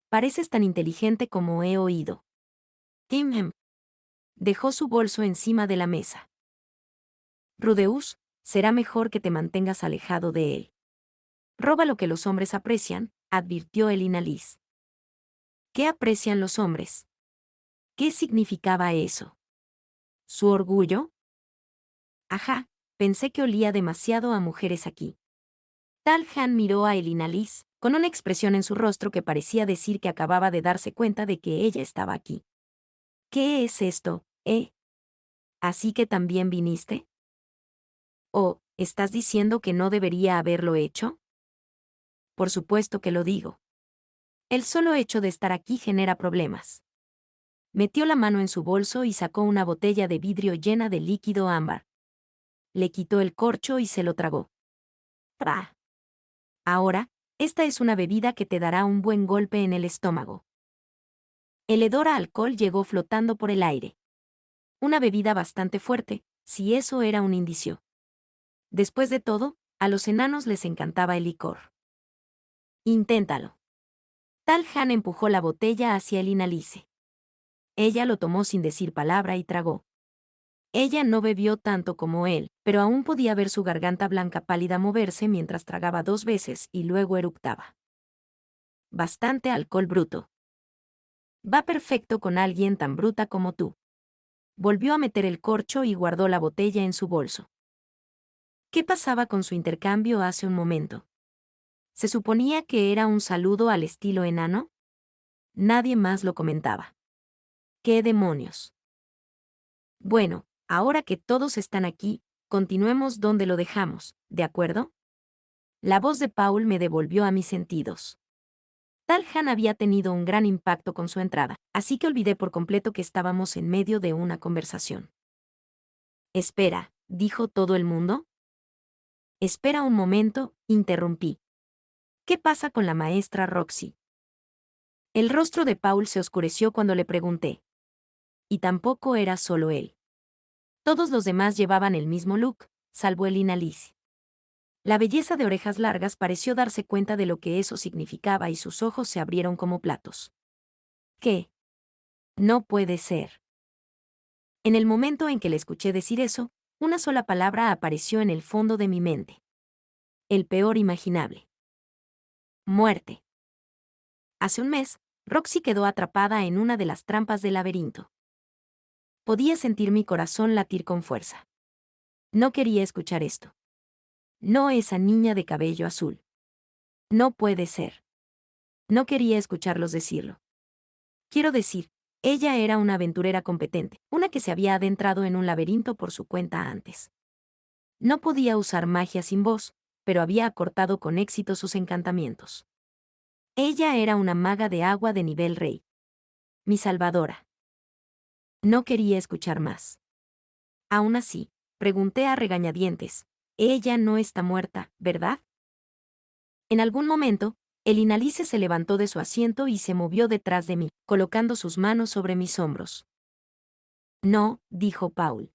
Pareces tan inteligente como he oído. Tim dejó su bolso encima de la mesa. Rudeus, será mejor que te mantengas alejado de él. Roba lo que los hombres aprecian, advirtió el Inalís. ¿Qué aprecian los hombres? ¿Qué significaba eso? ¿Su orgullo? Ajá, pensé que olía demasiado a mujeres aquí. Tal Han miró a Elina Liz, con una expresión en su rostro que parecía decir que acababa de darse cuenta de que ella estaba aquí. ¿Qué es esto, ¿Así que también viniste? ¿O, estás diciendo que no debería haberlo hecho? Por supuesto que lo digo. El solo hecho de estar aquí genera problemas. Metió la mano en su bolso y sacó una botella de vidrio llena de líquido ámbar. Le quitó el corcho y se lo tragó. ¡Pah! Ahora, esta es una bebida que te dará un buen golpe en el estómago. El hedor a alcohol llegó flotando por el aire. Una bebida bastante fuerte, si eso era un indicio. Después de todo, a los enanos les encantaba el licor. Inténtalo. Tal Han empujó la botella hacia el Inalice. Ella lo tomó sin decir palabra y tragó. Ella no bebió tanto como él, pero aún podía ver su garganta blanca pálida moverse mientras tragaba 2 veces y luego eructaba. Bastante alcohol bruto. Va perfecto con alguien tan bruta como tú. Volvió a meter el corcho y guardó la botella en su bolso. ¿Qué pasaba con su intercambio hace un momento? ¿Se suponía que era un saludo al estilo enano? Nadie más lo comentaba. ¿Qué demonios? Bueno, ahora que todos están aquí, continuemos donde lo dejamos, ¿de acuerdo? La voz de Paul me devolvió a mis sentidos. Tal Han había tenido un gran impacto con su entrada, así que olvidé por completo que estábamos en medio de una conversación. Espera, ¿dijo todo el mundo? Espera un momento, interrumpí. ¿Qué pasa con la maestra Roxy? El rostro de Paul se oscureció cuando le pregunté. Y tampoco era solo él. Todos los demás llevaban el mismo look, salvo el Inalisi. La belleza de orejas largas pareció darse cuenta de lo que eso significaba y sus ojos se abrieron como platos. ¿Qué? No puede ser. En el momento en que le escuché decir eso, una sola palabra apareció en el fondo de mi mente. El peor imaginable. Muerte. Hace un mes, Roxy quedó atrapada en una de las trampas del laberinto. Podía sentir mi corazón latir con fuerza. No quería escuchar esto. No esa niña de cabello azul. No puede ser. No quería escucharlos decirlo. Quiero decir, ella era una aventurera competente, una que se había adentrado en un laberinto por su cuenta antes. No podía usar magia sin voz, pero había acortado con éxito sus encantamientos. Ella era una maga de agua de nivel rey. Mi salvadora. No quería escuchar más. Aún así, pregunté a regañadientes, ella no está muerta, ¿verdad? En algún momento, el Inalice se levantó de su asiento y se movió detrás de mí, colocando sus manos sobre mis hombros. No, dijo Paul.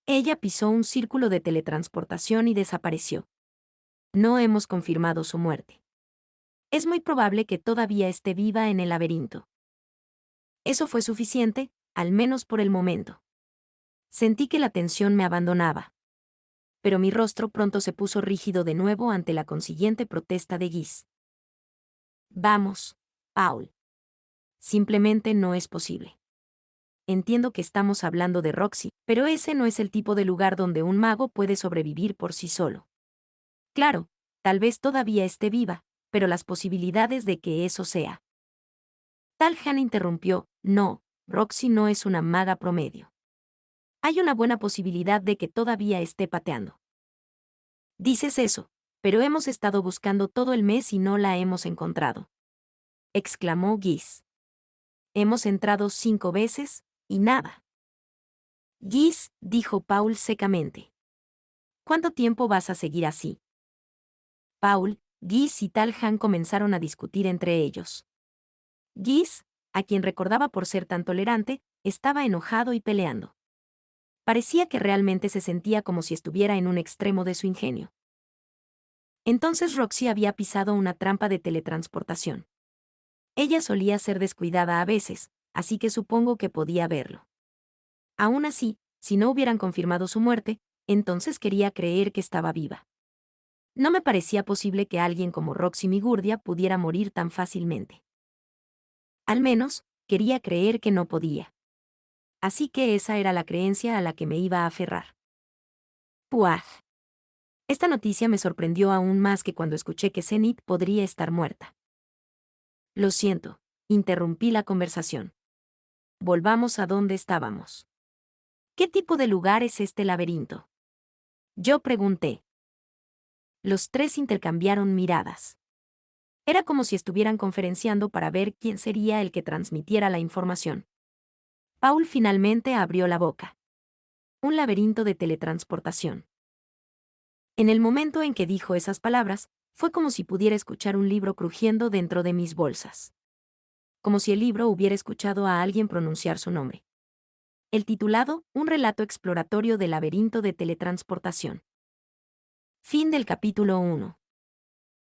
Ella pisó un círculo de teletransportación y desapareció. No hemos confirmado su muerte. Es muy probable que todavía esté viva en el laberinto. Eso fue suficiente, al menos por el momento. Sentí que la tensión me abandonaba. Pero mi rostro pronto se puso rígido de nuevo ante la consiguiente protesta de Guis. Vamos, Paul. Simplemente no es posible. Entiendo que estamos hablando de Roxy, pero ese no es el tipo de lugar donde un mago puede sobrevivir por sí solo. Claro, tal vez todavía esté viva, pero las posibilidades de que eso sea. Tal Han interrumpió, no, Roxy no es una maga promedio. Hay una buena posibilidad de que todavía esté pateando. Dices eso, pero hemos estado buscando todo el mes y no la hemos encontrado. Exclamó Guis. Hemos entrado 5 veces, y nada. Guis, dijo Paul secamente. ¿Cuánto tiempo vas a seguir así? Paul, Guis y Tal Han comenzaron a discutir entre ellos. Guis, a quien recordaba por ser tan tolerante, estaba enojado y peleando. Parecía que realmente se sentía como si estuviera en un extremo de su ingenio. Entonces Roxy había pisado una trampa de teletransportación. Ella solía ser descuidada a veces, así que supongo que podía verlo. Aún así, si no hubieran confirmado su muerte, entonces quería creer que estaba viva. No me parecía posible que alguien como Roxy Migurdia pudiera morir tan fácilmente. Al menos, quería creer que no podía. Así que esa era la creencia a la que me iba a aferrar. Puaj. Esta noticia me sorprendió aún más que cuando escuché que Zenith podría estar muerta. Lo siento, interrumpí la conversación. Volvamos a donde estábamos. ¿Qué tipo de lugar es este laberinto? Yo pregunté. Los tres intercambiaron miradas. Era como si estuvieran conferenciando para ver quién sería el que transmitiera la información. Paul finalmente abrió la boca. Un laberinto de teletransportación. En el momento en que dijo esas palabras, fue como si pudiera escuchar un libro crujiendo dentro de mis bolsas. Como si el libro hubiera escuchado a alguien pronunciar su nombre. El titulado, Un relato exploratorio del laberinto de teletransportación. Fin del capítulo 1.